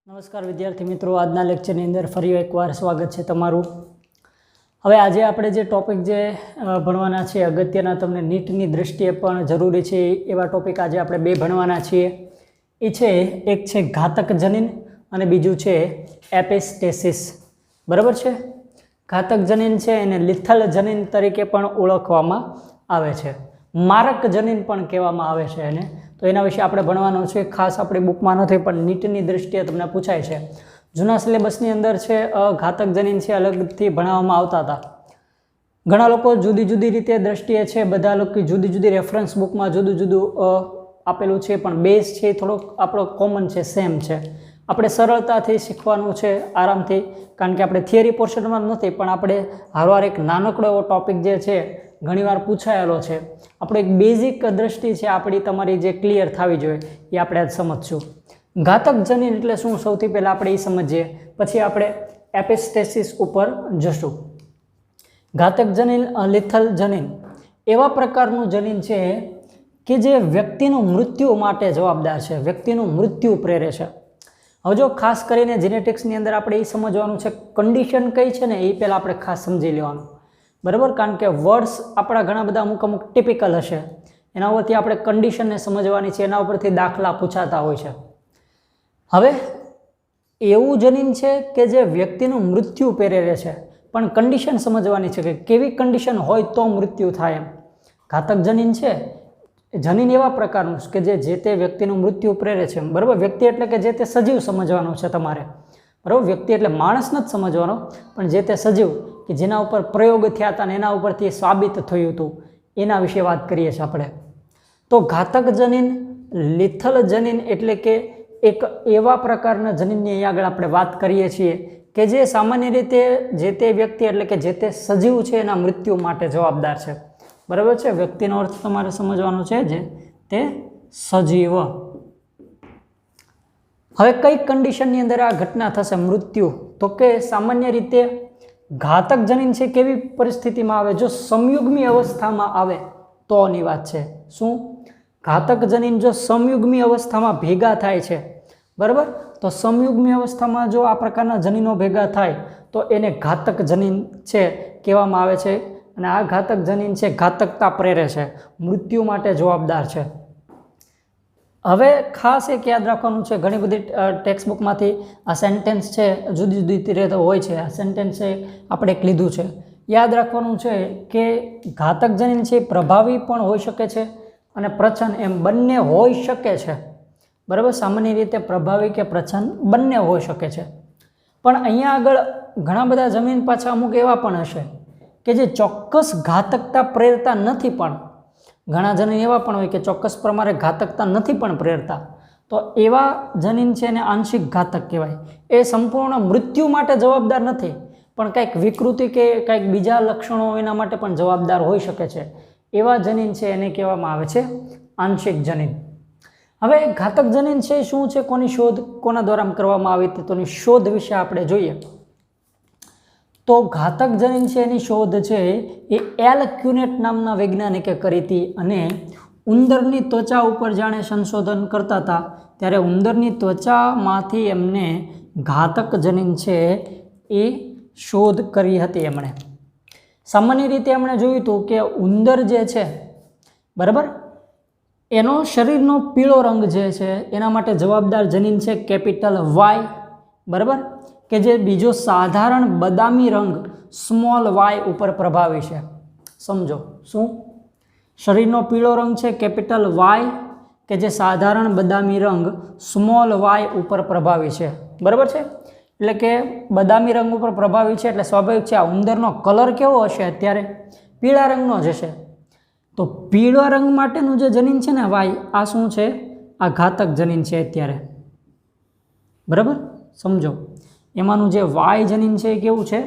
નમસ્કાર વિદ્યાર્થી મિત્રો, આજના લેક્ચરની અંદર ફરી એકવાર સ્વાગત છે તમારું। હવે આજે આપણે જે ટોપિક ભણવાના છે અગત્યના, તમને નીટની દૃષ્ટિએ પણ જરૂરી છે એવા ટોપિક આજે આપણે બે ભણવાના છીએ। એ છે, એક છે ઘાતક જનીન અને બીજું છે એપિસ્ટેસિસ। બરાબર છે? ઘાતક જનીન છે એને લિથલ જનીન તરીકે પણ ઓળખવામાં આવે છે, મારક જનીન પણ કહેવામાં આવે છે એને। તો એના વિશે આપણે ભણવાનું છે, ખાસ આપણી બુકમાં નથી પણ નીટની દૃષ્ટિએ તમને પૂછાય છે। જૂના સિલેબસની અંદર છે ઘાતક જનીન છે અલગથી ભણાવવામાં આવતા હતા। ઘણા લોકો જુદી જુદી રીતે દૃષ્ટિએ છે, બધા લોકો જુદી જુદી રેફરન્સ બુકમાં જુદું જુદું આપેલું છે, પણ બેઝ છે એ થોડોક આપણો કોમન છે, સેમ છે। આપણે સરળતાથી શીખવાનું છે, આરામથી, કારણ કે આપણે થિયરી પોર્શનમાં નથી પણ આપણે હરવાર એક નાનકડો એવો ટોપિક જે છે ઘણીવાર પૂછાયેલો છે, આપણે એક બેઝિક દ્રષ્ટિ છે આપણી તમારી જે ક્લિયર થવી જોઈએ એ આપણે આજ સમજશું। ઘાતક જનીન એટલે શું, સૌથી પહેલાં આપણે એ સમજીએ, પછી આપણે એપિસ્ટેસિસ ઉપર જશું। ઘાતક જનીન, લિથલ જનીન એવા પ્રકારનું જનીન છે કે જે વ્યક્તિનું મૃત્યુ માટે જવાબદાર છે, વ્યક્તિનું મૃત્યુ પ્રેરે છે। હવે જો ખાસ કરીને જેનેટિક્સની અંદર આપણે એ સમજવાનું છે, કન્ડિશન કઈ છે ને એ પહેલાં આપણે ખાસ સમજી લેવાનું, બરાબર? કારણ કે વર્ડ્સ આપણા ઘણા બધા અમુક ટિપિકલ હશે, એના ઉપરથી આપણે કન્ડિશનને સમજવાની છે, એના ઉપરથી દાખલા પૂછાતા હોય છે। હવે એવું જનીન છે કે જે વ્યક્તિનું મૃત્યુ પ્રેરે છે, પણ કન્ડિશન સમજવાની છે કે કેવી કન્ડિશન હોય તો મૃત્યુ થાય એમ। ઘાતક જનીન છે, જનીન એવા પ્રકારનું કે જે તે વ્યક્તિનું મૃત્યુ પ્રેરે છે, બરાબર? વ્યક્તિ એટલે કે જે તે સજીવ સમજવાનું છે તમારે, બરાબર? વ્યક્તિ એટલે માણસ નથી સમજવાનો, પણ જે તે સજીવ કે જેના ઉપર પ્રયોગ થયા હતા અને એના ઉપરથી સાબિત થયું હતું એના વિશે વાત કરીએ છીએ આપણે। તો ઘાતક જનીન, લિથલ જનીન એટલે કે એક એવા પ્રકારના જનીનની અહીં આગળ આપણે વાત કરીએ છીએ કે જે સામાન્ય રીતે જે તે વ્યક્તિ એટલે કે જે તે સજીવ છે એના મૃત્યુ માટે જવાબદાર છે, બરાબર છે? વ્યક્તિનો અર્થ તમારે સમજવાનો છે જે તે સજીવ। હવે કઈ કન્ડિશનની અંદર આ ઘટના થશે મૃત્યુ, તો કે સામાન્ય રીતે ઘાતક જનીન છે કેવી પરિસ્થિતિમાં આવે, જો સંયુગ્મી અવસ્થામાં આવે તોની વાત છે। શું? ઘાતક જનીન જો સંયુગ્મી અવસ્થામાં ભેગા થાય છે, બરાબર? તો સંયુગ્મી અવસ્થામાં જો આ પ્રકારના જનીનો ભેગા થાય તો એને ઘાતક જનીન છે કહેવામાં આવે છે, અને આ ઘાતક જનીન છે ઘાતકતા પ્રેરે છે, મૃત્યુ માટે જવાબદાર છે। હવે ખાસ એક યાદ રાખવાનું છે, ઘણી બધી ટેક્સ્ટ બુકમાંથી આ સેન્ટેન્સ છે જુદી જુદી રીતે હોય છે, આ સેન્ટેન્સ છે આપણે એક લીધું છે, યાદ રાખવાનું છે કે ઘાતક જનીન છે પ્રભાવી પણ હોઈ શકે છે અને પ્રછન એમ બંને હોઈ શકે છે, બરાબર? સામાન્ય રીતે પ્રભાવી કે પ્રછન બંને હોઈ શકે છે, પણ અહીંયા આગળ ઘણા બધા જમીન પાછા અમુક એવા પણ હશે કે જે ચોક્કસ ઘાતકતા પ્રેરતા નથી, પણ ઘણા જનીન એવા પણ હોય કે ચોક્કસ પ્રમાણે ઘાતકતા નથી પણ પ્રેરતા, તો એવા જનીન છે એને આંશિક ઘાતક કહેવાય। એ સંપૂર્ણ મૃત્યુ માટે જવાબદાર નથી, પણ કંઈક વિકૃતિ કે કંઈક બીજા લક્ષણો એના માટે પણ જવાબદાર હોઈ શકે છે, એવા જનીન છે એને કહેવામાં આવે છે આંશિક જનીન। હવે ઘાતક જનીન છે શું છે, કોની શોધ કોના દ્વારા કરવામાં આવી હતી, તો એની શોધ વિશે આપણે જોઈએ તો ઘાતક જનીન છે એની શોધ છે એ એલ ક્યુનેટ નામના વૈજ્ઞાનિકે કરી હતી, અને ઉંદરની ત્વચા ઉપર જાણે સંશોધન કરતા હતા ત્યારે ઉંદરની ત્વચામાંથી એમને ઘાતક જનીન છે એ શોધ કરી હતી એમણે। સામાન્ય રીતે એમણે જોયું હતું કે ઉંદર જે છે, બરાબર, એનો શરીરનો પીળો રંગ જે છે એના માટે જવાબદાર જનીન છે કેપિટલ વાય, બરાબર, કે જે બીજો સાધારણ બદામી રંગ સ્મોલ વાય ઉપર પ્રભાવી છે। સમજો શું? શરીરનો પીળો રંગ છે કેપિટલ વાય, કે જે સાધારણ બદામી રંગ સ્મોલ વાય ઉપર પ્રભાવી છે, બરાબર છે? એટલે કે બદામી રંગ ઉપર પ્રભાવી છે એટલે સ્વાભાવિક છે આ ઉંદરનો કલર કેવો હશે, અત્યારે પીળા રંગનો જ હશે, તો પીળા રંગ માટેનું જે જનીન છે ને વાય, આ શું છે? આ ઘાતક જનીન છે અત્યારે, બરાબર? સમજો એમાંનું જે વાય જનીન છે એ કેવું છે?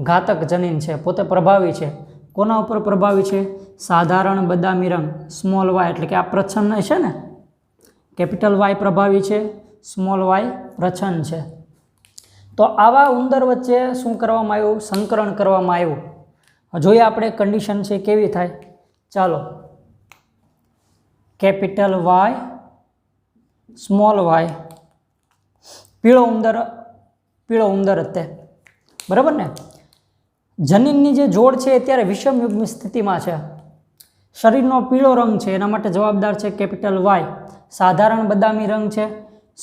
ઘાતક જનીન છે, પોતે પ્રભાવી છે, કોના ઉપર પ્રભાવી છે? સાધારણ બદામી રંગ સ્મોલ વાય, એટલે કે આ પ્રછન્ન છે ને, કેપિટલ વાય પ્રભાવી છે, સ્મોલ વાય પ્રછન્ન છે। તો આવા ઉંદર વચ્ચે શું કરવામાં આવ્યું? સંકરણ કરવામાં આવ્યું। જોઈએ આપણે કન્ડિશન છે કેવી થાય, ચાલો। કેપિટલ વાય સ્મોલ વાય પીળો ઉંદર તે બરાબર ને. જનીનની જે જોડ છે એ ત્યારે વિષમયુગ્મ સ્થિતિમાં છે. શરીરનો પીળો રંગ છે એના માટે જવાબદાર છે કેપિટલ વાય. સાધારણ બદામી રંગ છે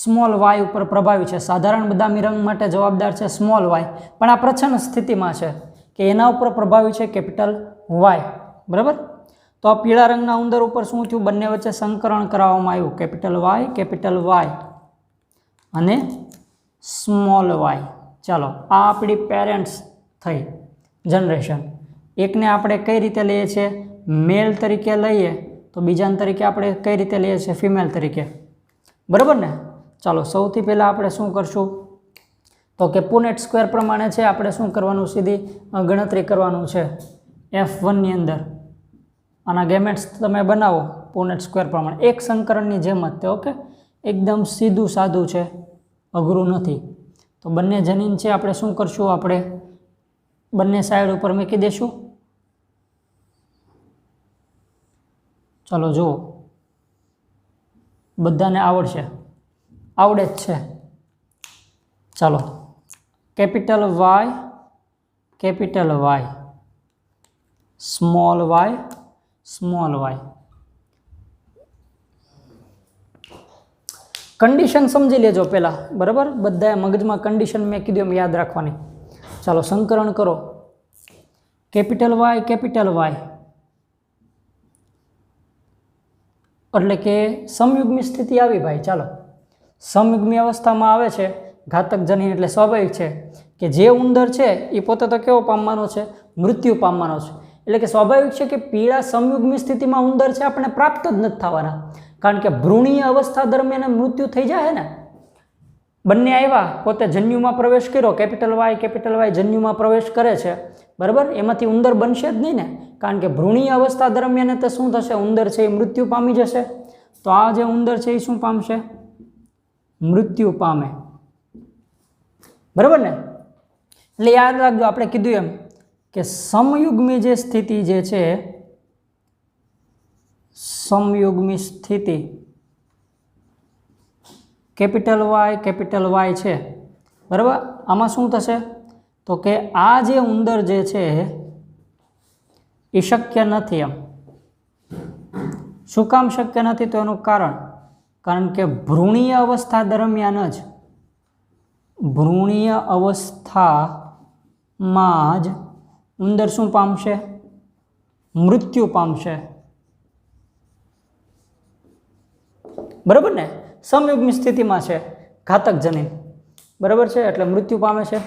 સ્મોલ વાય ઉપર પ્રભાવી છે. સાધારણ બદામી રંગ માટે જવાબદાર છે સ્મોલ વાય, પણ આ પ્રચ્છન્ન સ્થિતિમાં છે કે એના ઉપર પ્રભાવી છે કેપિટલ વાય. બરાબર. તો આ પીળા રંગના ઉંદર ઉપર શું થયું? બંને વચ્ચે સંકરણ કરાવવામાં આવ્યું. કેપિટલ વાય અને સ્મોલ વાય. ચાલો, આ આપણી પેરેન્ટ્સ થઈ જનરેશન. એકને આપણે કઈ રીતે લઈએ છીએ? મેલ તરીકે લઈએ, તો બીજાને તરીકે આપણે કઈ રીતે લઈએ છીએ? ફિમેલ તરીકે. બરાબર ને. ચાલો, સૌથી પહેલાં આપણે શું કરશું? તો કે પુનેટ સ્ક્વેર પ્રમાણે છે આપણે શું કરવાનું? સીધી ગણતરી કરવાનું છે F1ની અંદર. આના ગેમેટ્સ તમે બનાવો પુનેટ સ્ક્વેર પ્રમાણે એક સંકરણની જેમ જ તે. ઓકે, એકદમ સીધું સાદું છે, અઘરું નથી. તો બંને જનીન છે આપણે શું કરશું? આપણે બંને સાઈડ ઉપર મૂકી દઈશું. ચાલો જુઓ, બધાને આવડે જ છે. ચાલો, capital Y small Y. Condition સમજી લેજો પહેલાં. બરાબર, બધાએ મગજમાં કન્ડિશન મેં કીધું એમ યાદ રાખવાની. ચાલો, સંકરણ કરો. કેપિટલ વાય એટલે કે સમયુગ્મી સ્થિતિ આવી ભાઈ. ચાલો, સમયુગ્મી અવસ્થામાં આવે છે ઘાતક જનીન, એટલે સ્વાભાવિક છે કે જે ઉંદર છે એ પોતે તો કેવો પામવાનો છે? મૃત્યુ પામવાનો છે. એટલે કે સ્વાભાવિક છે કે પીળા સમયુગ્મી સ્થિતિમાં ઉંદર છે આપણે પ્રાપ્ત જ નથી થવાના, કારણ કે ભ્રૂણીય અવસ્થા દરમિયાન મૃત્યુ થઈ જાય ને. બંને આવ્યા, પોતે જન્યુમાં પ્રવેશ કર્યો, કેપિટલ વાય જન્યુમાં પ્રવેશ કરે છે. બરાબર, એમાંથી ઉંદર બનશે જ નહીં ને, કારણ કે ભ્રૂણીય અવસ્થા દરમિયાન તે શું થશે? ઉંદર છે એ મૃત્યુ પામી જશે. તો આ જે ઉંદર છે એ શું પામશે? મૃત્યુ પામે. બરાબર ને. એટલે યાદ રાખજો, આપણે કીધું એમ કે સમયુગ્મી જે સ્થિતિ જે છે, સમયુગ્મી સ્થિતિ કેપિટલ વાય છે. બરાબર, આમાં શું થશે? તો કે આ જે ઉંદર જે છે એ શક્ય નથી. એમ શું કામ શક્ય નથી? તો એનું કારણ કે ભ્રૂણીય અવસ્થા દરમિયાન જ ઉંદર શું પામશે? મૃત્યુ પામશે. બરાબર ને. સમયુગ્મી સ્થિતિમાં છે ઘાતક જનીન. બરાબર છે, એટલે મૃત્યુ પામે છે.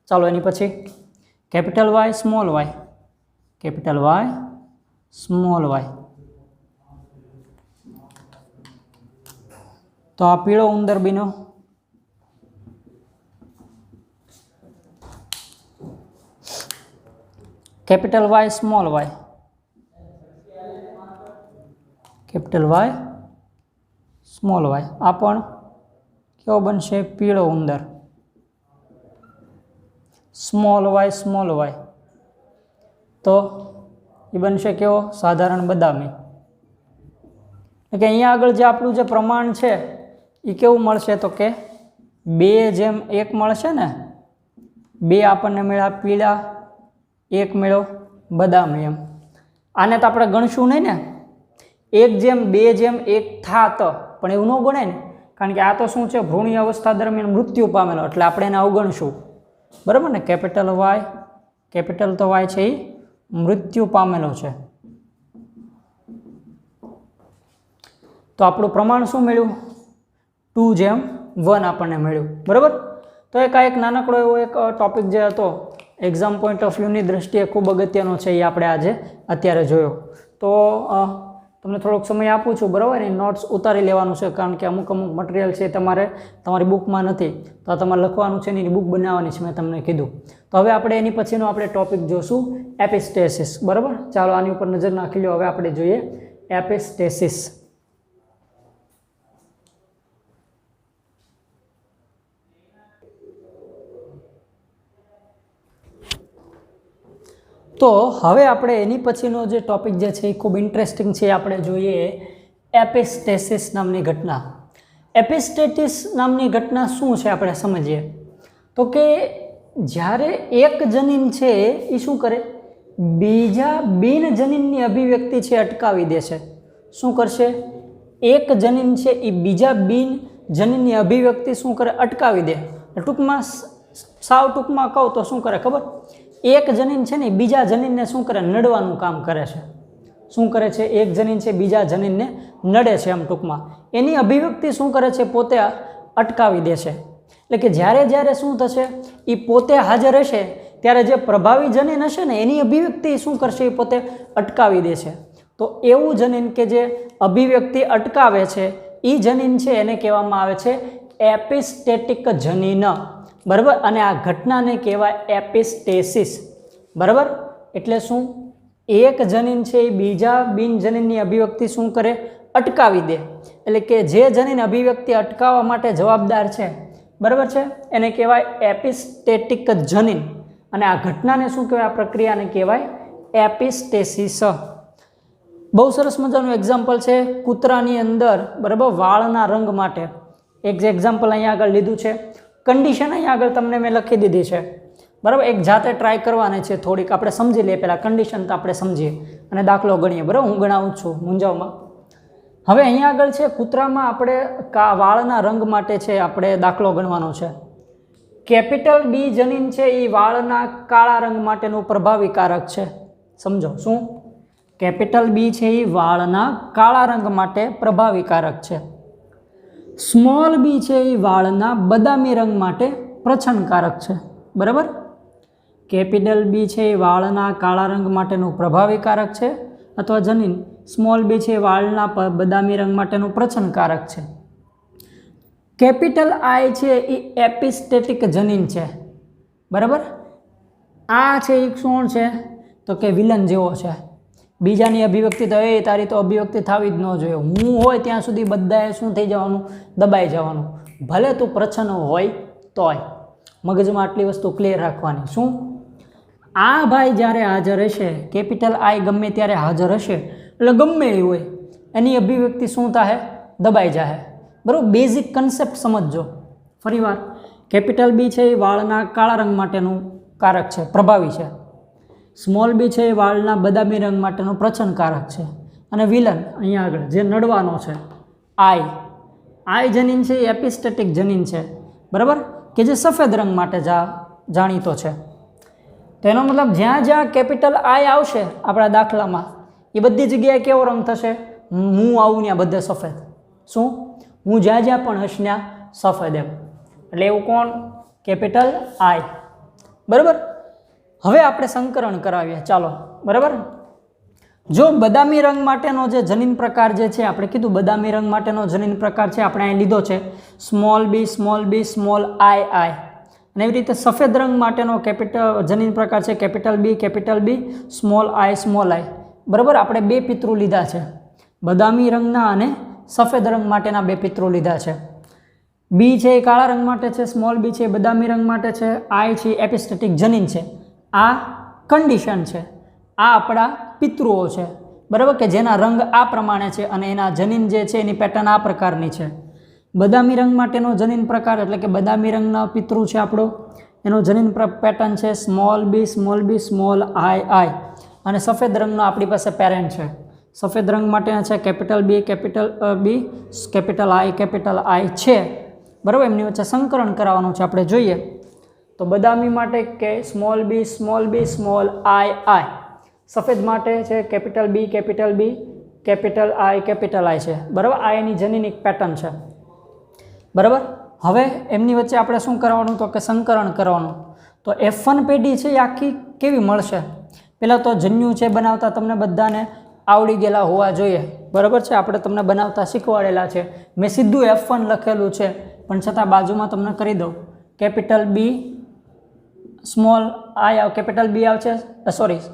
ચાલો, એની પછી કેપિટલ વાય સ્મોલ વાય. તો આ પીળો ઉંદર બીનો. Capital Y small Y. આ પણ કેવો બનશે? પીળો ઉંદર. સ્મોલ વાય તો એ બનશે કેવો? સાધારણ બદામી. એટલે કે અહીંયા આગળ જે આપણું જે પ્રમાણ છે એ કેવું મળશે? તો કે 2:1 મળશે ને. 2 આપણને મળ્યા પીળા, 1 મળ્યો બદામી. એમ આને તો આપણે ગણશું નહીં ને. 1:2:1 થાત, પણ એવું ન ગણાય ને, કારણ કે આ તો શું છે? ભ્રૂણીય અવસ્થા દરમિયાન મૃત્યુ પામેલો, એટલે આપણે એને અવગણશું. બરાબર ને. કેપિટલ તો વાય છે એ મૃત્યુ પામેલો છે. તો આપણું પ્રમાણ શું મળ્યું? 2:1 આપણને મળ્યું. બરાબર. તો એક નાનકડો એવો એક ટોપિક જે હતો એક્ઝામ પોઈન્ટ ઓફ વ્યૂની દ્રષ્ટિએ ખૂબ અગત્યનો છે, એ આપણે આજે અત્યારે જોયો. તો તમને થોડોક સમય આપું છું. બરાબર. એ નોટ્સ ઉતારી લેવાનું છે, કારણ કે અમુક મટીરિયલ છે તમારી બુકમાં નથી, તો તમારે લખવાનું છે, એની બુક બનાવવાની છે, મેં તમને કીધું. તો હવે આપણે એની પછીનો આપણે ટોપિક જોશું એપિસ્ટેસિસ. બરાબર. ચાલો, આની ઉપર નજર નાખી લો. હવે આપણે જોઈએ એપિસ્ટેસિસ. તો હવે આપણે એની પછીનો જે ટોપિક જે છે એ ખૂબ ઇન્ટરેસ્ટિંગ છે. આપણે જોઈએ એપિસ્ટેસિસ નામની ઘટના. એપિસ્ટેટિસ નામની ઘટના શું છે આપણે સમજીએ તો કે જ્યારે એક જનીન છે એ શું કરે, બીજા બિનજનીનની અભિવ્યક્તિ છે અટકાવી દેશે. શું કરશે? એક જનીન છે એ બીજા બિનજનીનની અભિવ્યક્તિ શું કરે? અટકાવી દે. ટૂંકમાં સાવ ટૂંકમાં કહું તો શું કરે ખબર? એક જનીન છે ને બીજા જનીનને શું કરે? નડવાનું કામ કરે છે. શું કરે છે? એક જનીન છે બીજા જનીનને નડે છે, એમ ટૂંકમાં એની અભિવ્યક્તિ શું કરે છે? પોતે અટકાવી દેશે. એટલે કે જ્યારે જ્યારે શું થશે? એ પોતે હાજર હશે ત્યારે જે પ્રભાવી જનીન હશે ને એની અભિવ્યક્તિ શું કરશે? એ પોતે અટકાવી દેશે. તો એવું જનીન કે જે અભિવ્યક્તિ અટકાવે છે એ જનીન છે એને કહેવામાં આવે છે એપિસ્ટેટિક જનીન. બરાબર. અને આ ઘટનાને કહેવાય એપિસ્ટેસિસ. બરાબર. એટલે શું? એક જનીન છે એ બીજા બિનજનીનની અભિવ્યક્તિ શું કરે? અટકાવી દે. એટલે કે જે જનીન અભિવ્યક્તિ અટકાવવા માટે જવાબદાર છે, બરાબર છે, એને કહેવાય એપિસ્ટેટિક જનીન. અને આ ઘટનાને શું કહેવાય? આ પ્રક્રિયાને કહેવાય એપિસ્ટેસિસ. બહુ સરસ મજાનું એક્ઝામ્પલ છે કૂતરાની અંદર, બરાબર, વાળના રંગ માટે એક જે એક્ઝામ્પલ અહીંયા આગળ લીધું છે. કન્ડિશન અહીંયા આગળ તમને મેં લખી દીધી છે, બરાબર. એક જાતે ટ્રાય કરવાની છે થોડીક. આપણે સમજી લઈએ પહેલાં કન્ડિશન, તો આપણે સમજીએ અને દાખલો ગણીએ. બરાબર, હું ગણાવું છું મૂંઝાવમાં. હવે અહીંયા આગળ છે કૂતરામાં આપણે વાળના રંગ માટે છે આપણે દાખલો ગણવાનો છે. કેપિટલ બી જનીન છે એ વાળના કાળા રંગ માટેનું પ્રભાવીકારક છે. સમજો શું? કેપિટલ બી છે એ વાળના કાળા રંગ માટે પ્રભાવીકારક છે. સ્મોલ બી છે એ વાળના બદામી રંગ માટે પ્રછનકારક છે. બરાબર. કેપિટલ બી છે એ વાળના કાળા રંગ માટેનું પ્રભાવીકારક છે અથવા જનીન. સ્મોલ બી છે એ વાળના બદામી રંગ માટેનું પ્રછનકારક છે. કેપિટલ આઈ છે એ એપિસ્ટેટિક જનીન છે. બરાબર. આ છે એ શું છે? તો કે વિલન જેવો છે. બીજાની અભિવ્યક્તિ તો એ તારી તો અભિવ્યક્તિ થવી જ ન જોઈએ. હું હોય ત્યાં સુધી બધાએ શું થઈ જવાનું? દબાઈ જવાનું. ભલે તું પ્રછન હોય તોય. મગજમાં આટલી વસ્તુ ક્લિયર રાખવાની. શું? આ ભાઈ જ્યારે હાજર હશે, કેપિટલ આઈ ગમે ત્યારે હાજર હશે, એટલે ગમે એ હોય એની અભિવ્યક્તિ શું થાય? દબાઈ જાય. બરાબર. બેઝિક કન્સેપ્ટ સમજજો ફરીવાર. કેપિટલ બી છે એ વાળના કાળા રંગ માટેનું કારક છે, પ્રભાવી છે. સ્મોલ બી છે એ વાળના બદામી રંગ માટેનું પ્રછનકારક છે. અને વિલન અહીંયા આગળ જે નડવાનો છે આઈ જનીન છે એ એપિસ્ટેટિક જનીન છે. બરાબર. કે જે સફેદ રંગ માટે જાણીતો છે. તેનો મતલબ જ્યાં જ્યાં કેપિટલ આઈ આવશે આપણા દાખલામાં એ બધી જગ્યાએ કેવો રંગ થશે? હું આવું ત્યાં બધે સફેદ. શું? હું જ્યાં જ્યાં પણ હશ ત્યાં સફેદ. એમ એટલે એવું કોણ? કેપિટલ આઈ. બરાબર. હવે આપણે સંકરણ કરાવીએ. ચાલો. બરાબર. જો બદામી રંગ માટેનો જે જનીન પ્રકાર જે છે, આપણે કીધું બદામી રંગ માટેનો જનીન પ્રકાર છે આપણે અહીં લીધો છે સ્મોલ બી, સ્મોલ આઈ. અને એવી રીતે સફેદ રંગ માટેનો જનીન પ્રકાર છે કેપિટલ બી, સ્મોલ આઈ. બરાબર. આપણે બે પિતૃ લીધા છે, બદામી રંગના અને સફેદ રંગ માટેના બે પિતૃ લીધા છે. બી છે એ કાળા રંગ માટે છે, સ્મોલ બી છે એ બદામી રંગ માટે છે, આઈ છે એપિસ્ટેટિક જનીન છે. આ કન્ડિશન છે. આ આપણા પિતૃઓ છે. બરાબર. કે જેના રંગ આ પ્રમાણે છે અને એના જનીન જે છે એની પેટર્ન આ પ્રકારની છે. બદામી રંગ માટેનો જનીન પ્રકાર એટલે કે બદામી રંગના પિતૃ છે આપણો, એનો જનીન પેટર્ન છે સ્મોલ બી, સ્મોલ આઈ. અને સફેદ રંગનો આપણી પાસે પેરેન્ટ છે. સફેદ રંગ માટેના છે કેપિટલ બી, કેપિટલ આઈ છે. બરાબર. એમની વચ્ચે સંકરણ કરાવવાનું છે. આપણે જોઈએ તો બદામી માટે કે સ્મોલ બી, સ્મોલ આઈ. સફેદ માટે છે કેપિટલ બી, કેપિટલ આઈ છે. બરાબર. આ એની જનીનિક પેટર્ન છે. બરાબર. હવે એમની વચ્ચે આપણે શું કરવાનું? તો કે સંકરણ કરવાનું. તો F1 પેઢી છે એ આખી કેવી મળશે? પહેલાં તો જન્યુ છે બનાવતા તમને બધાને આવડી ગયેલા હોવા જોઈએ. બરાબર છે. આપણે તમને બનાવતા શીખવાડેલા છે. મેં સીધું F1 લખેલું છે પણ છતાં બાજુમાં તમને કરી દઉં. Capital B, small I capital B આવશે,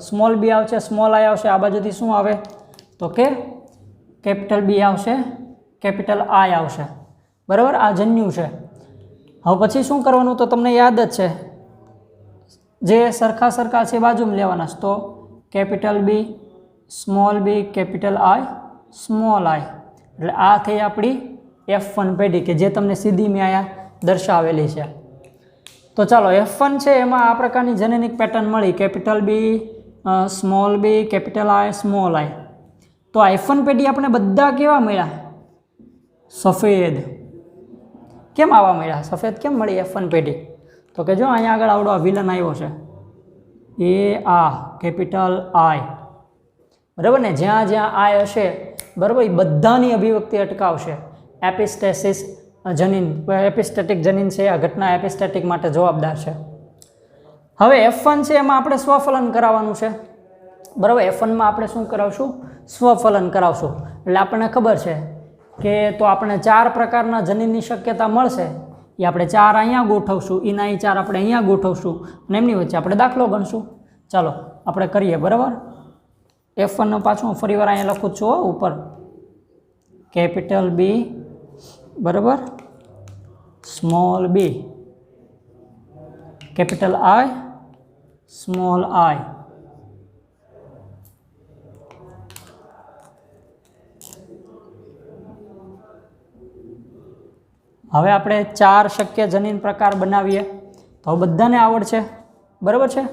સ્મોલ બી આવશે, સ્મોલ આઈ આવશે. આ બાજુથી શું આવે? તો કે કેપિટલ બી આવશે, કેપિટલ આઈ આવશે. બરાબર. આ જન્યુ છે. હવે પછી શું કરવાનું? તો તમને યાદ જ છે જે સરખા છે બાજુમાં લેવાના. તો capital B, capital I, small આઈ. એટલે આ થઈ આપણી F1 પેઢી કે જે તમને સીધી મેં અહીંયા દર્શાવેલી છે. તો ચાલો F1 છે એમાં આ પ્રકારની જેનેટિક પેટર્ન મળી, capital B, small B, capital I, small I. તો આ F1 પેઢી આપણે બધા કેવા મળ્યા? સફેદ. કેમ આવા મળ્યા? સફેદ કેમ મળી F1 પેઢી? તો કે જો અહીંયા આગળ આવડો આ વિલન આવ્યો છે, એ આ કેપિટલ આઈ, બરાબર ને? જ્યાં જ્યાં આઈ હશે, બરાબર, એ બધાની અભિવ્યક્તિ અટકાવશે. એપિસ્ટેસિસ જનીન, એપિસ્ટેટિક જનીન છે, આ ઘટના એપિસ્ટેટિક માટે જવાબદાર છે. હવે F1 છે એમાં આપણે સ્વફલન કરાવવાનું છે, બરાબર? F1માં આપણે શું કરાવશું? સ્વફલન કરાવશું. એટલે આપણને ખબર છે કે તો આપણે 4 પ્રકારના જનીનની શક્યતા મળશે. એ આપણે 4 અહીંયા ગોઠવશું, એના એ 4 આપણે અહીંયા ગોઠવશું અને એમની વચ્ચે આપણે દાખલો ગણશું. ચાલો આપણે કરીએ, બરાબર? F1 પાછું ફરીવાર અહીંયા લખું છું ઉપર, કેપિટલ બી, બરાબર, small B, capital I, small આઈ. હવે આપણે 4 શક્ય જનીન પ્રકાર બનાવીએ તો બધાને આવડશે, બરાબર છે?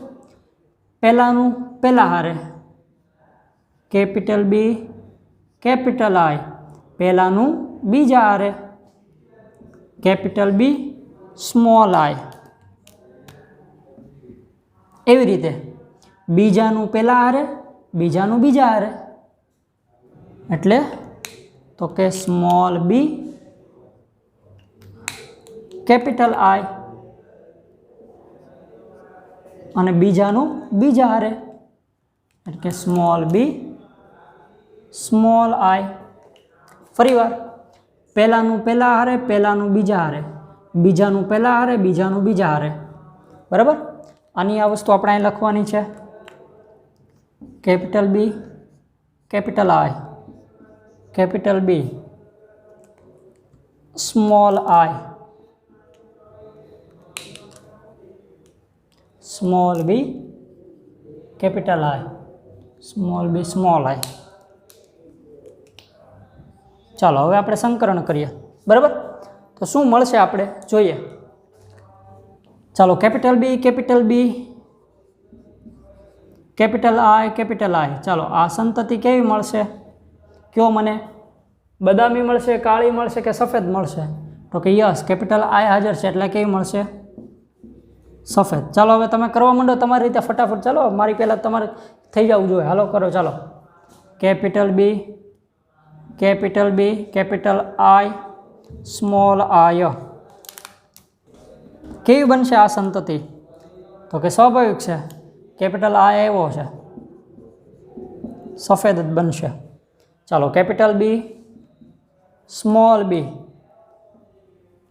પહેલાનું પહેલા હારે કેપિટલ બી, કેપિટલ આઈ. પહેલાનું બીજા હારે કેપિટલ બી, સ્મોલ આઈ. એવી રીતે બીજાનું પહેલા હારે, બીજાનું બીજા હારે, એટલે તો કે સ્મોલ બી, કેપિટલ આઈ, અને બીજાનું બીજા હારે એટલે સ્મોલ બી, સ્મોલ આઈ. ફરીવાર પહેલાનું પહેલા હારે, પહેલાનું બીજા હારે, બીજાનું પહેલા હારે, બીજાનું બીજા હારે, બરાબર? આની આ વસ્તુ આપણે અહીં લખવાની છે, capital B, capital I, capital B, small I, small B, capital I, small B, small આઈ. ચાલો હવે આપણે સંકલન કરીએ, બરાબર? તો શું મળશે આપણે જોઈએ. ચાલો capital B, capital B, capital I, capital I. ચાલો આ સંતતિ કેવી મળશે? કયો મને? બદામી મળશે, કાળી મળશે કે સફેદ મળશે? તો કે યસ, કેપિટલ આઈ હાજર છે એટલે કેવી મળશે? સફેદ. ચાલો હવે તમે કરવા માંડો તમારી રીતે ફટાફટ. ચાલો મારી પહેલાં તમારે થઈ જવું જોઈએ. હાલો કરો. ચાલો capital B, capital B, capital I, small I. કેવી બનશે આ સંતતિ? તો કે સ્વાભાવિક છે, કેપિટલ આઈ આવ્યો છે, સફેદ જ બનશે. ચાલો capital B, small B,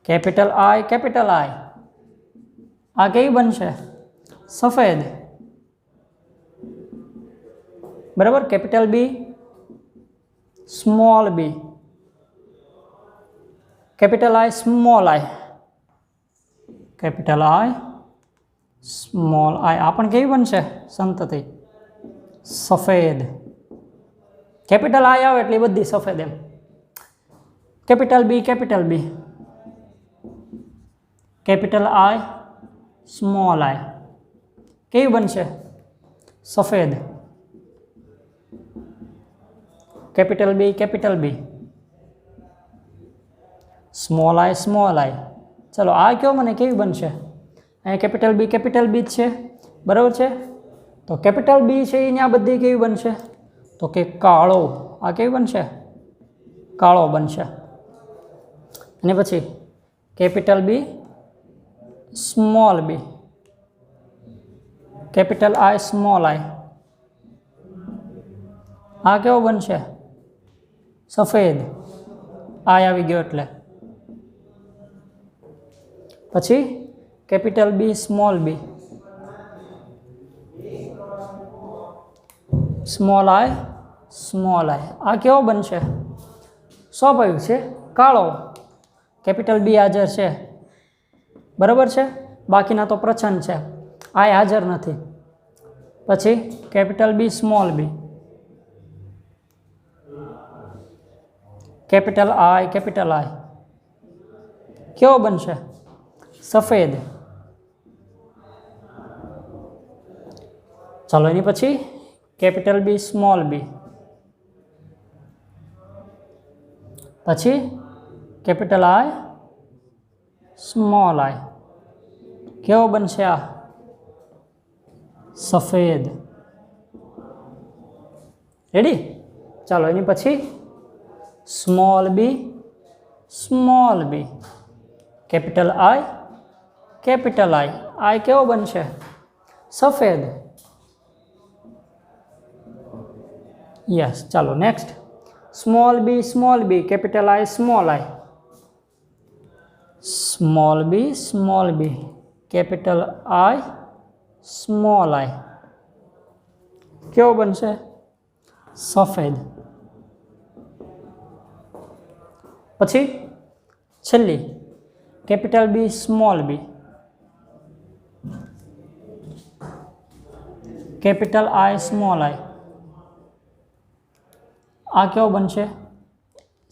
capital I, capital I. આ કેવી બનશે? સફેદ, બરાબર? Capital B, small B, capital I, small I, capital I, small I. આ પણ કેવી બનશે સંતતિ? સફેદ. કેપિટલ આઈ આવે એટલે બધી સફેદ એમ. Capital B, capital B, capital I, small I. કેવી બનશે? સફેદ. Capital B, capital B, small I, small I. ચલો આ કયો મને કેવી બનશે? અહીંયા કેપિટલ બી જ છે, બરાબર છે? તો કેપિટલ બી છે એને આ બધી કેવી બનશે? તો કે કાળો. આ કેવી બનશે? કાળો બનશે. અને પછી capital B, small B, capital I, small I. આ કેવો બનશે? સફેદ. આઈ આવી ગયો એટલે. પછી capital B, small B, small I, small I. આ કેવો બનશે? સ્વાભાવિક છે, કાળો. કેપિટલ બી હાજર છે, બરાબર છે? બાકીના તો પ્રચ્છન્ન છે, આઈ હાજર નથી. પછી capital B, small B, capital I, capital I. કેવો બનશે? સફેદ. ચાલો એની પછી કેપિટલ બી સ્મોલ બી, પછી કેપિટલ આઈ સ્મોલ આઈ, કેવો બનશે આ? સફેદ. રેડી? ચાલો એની પછી સ્મોલ બી કેપિટલ આઈ આઈ કેવો બનશે? સફેદ. યસ. ચાલો next small B capital I small B capital I small I, કેવો બનશે? સફેદ. પછી છેલ્લી capital B small B capital I small I, આ કેવો બનશે?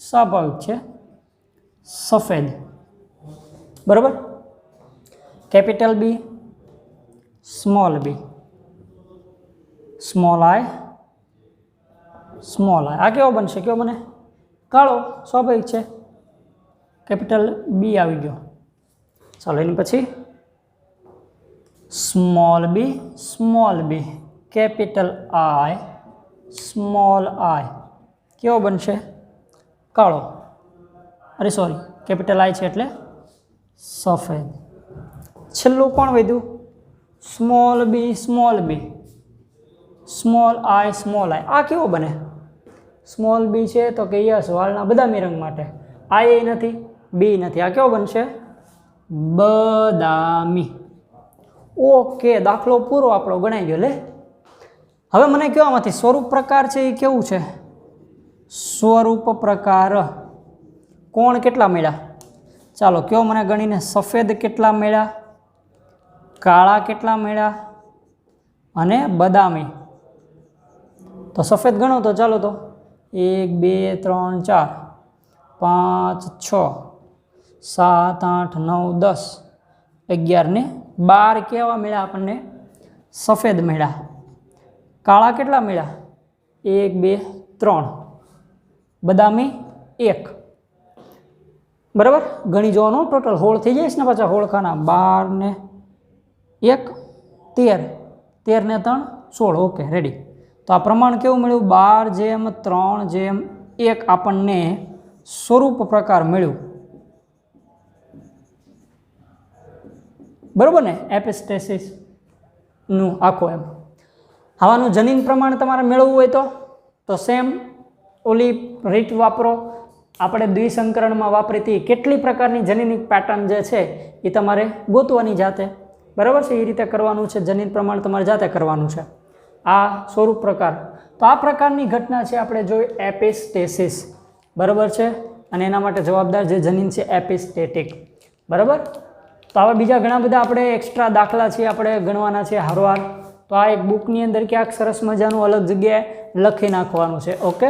સ્વાભાવિક છે, સફેદ. બરાબર? કેપિટલ બી સ્મોલ આઈ આ કેવો બનશે? કેવો બને? કાળો. સ્વાભાવિક છે, કેપિટલ બી આવી ગયો. ચાલો એની પછી small B capital I small I, કેવો બનશે? કાળો. અરે સોરી, કેપિટલ આઈ છે એટલે સફેદ. છેલ્લું કોણ વધ્યું? સ્મોલ બી સ્મોલ આઈ, આ કેવો બને? સ્મોલ બી છે તો કે યસ, વાળના બદામી રંગ માટે. આઈ નથી, બી નથી, આ કેવો બનશે? બદામી. ઓકે, દાખલો પૂરો આપણો ગણાઈ ગયો. લે હવે મને કહો આમાંથી સ્વરૂપ પ્રકાર છે એ કેવું છે? સ્વરૂપ પ્રકાર કોણ કેટલા મળ્યા? ચાલો કયો મને ગણીને. સફેદ કેટલા મળ્યા, કાળા કેટલા મળ્યા અને બદામી. તો સફેદ ગણો તો ચાલો, તો 1 2 3 4 5 6 7 8 9 10 11 ને 12 કેવા મળ્યા આપણને? સફેદ મળ્યા. કાળા કેટલા મળ્યા? 1 2 3, બદામી 1. બરાબર? ગણી જોવાનું ટોટલ હોળ થઈ જાય છે ને પાછા હોળખાના. 12 ને 1 13, 13 ને 3 16. Okay, ready. તો આ પ્રમાણ કેવું મળ્યું? 12:3:1 આપણને સ્વરૂપ પ્રકાર મળ્યું. બરાબર ને? એપિસ્ટેસિસ નું આખો એમ. હવાનું જનીન પ્રમાણ તમારે મેળવવું હોય તો સેમ ઓલી રીત વાપરો. આપણે દ્વિસંકરણમાં વાપરી હતી કેટલી પ્રકારની જનીનિક પેટર્ન જે છે એ તમારે ગોતવાની જાતે. બરાબર છે? એ રીતે કરવાનું છે. જનીન પ્રમાણ તમારે જાતે કરવાનું છે. આ સ્વરૂપ પ્રકાર. તો આ પ્રકારની ઘટના છે આપણે જોઈ એપિસ્ટેસિસ. બરાબર છે? અને એના માટે જવાબદાર જે જનીન છે એપિસ્ટેટિક. બરાબર? તો આવા બીજા ઘણા બધા આપણે એક્સ્ટ્રા દાખલા છે આપણે ગણવાના છે હારવાર. તો આ એક બુકની અંદર ક્યાંક સરસ મજાનું અલગ જગ્યાએ લખી નાખવાનું છે. ઓકે,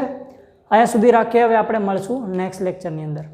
અહીંયા સુધી રાખીએ. હવે આપણે મળશું નેક્સ્ટ લેક્ચરની અંદર.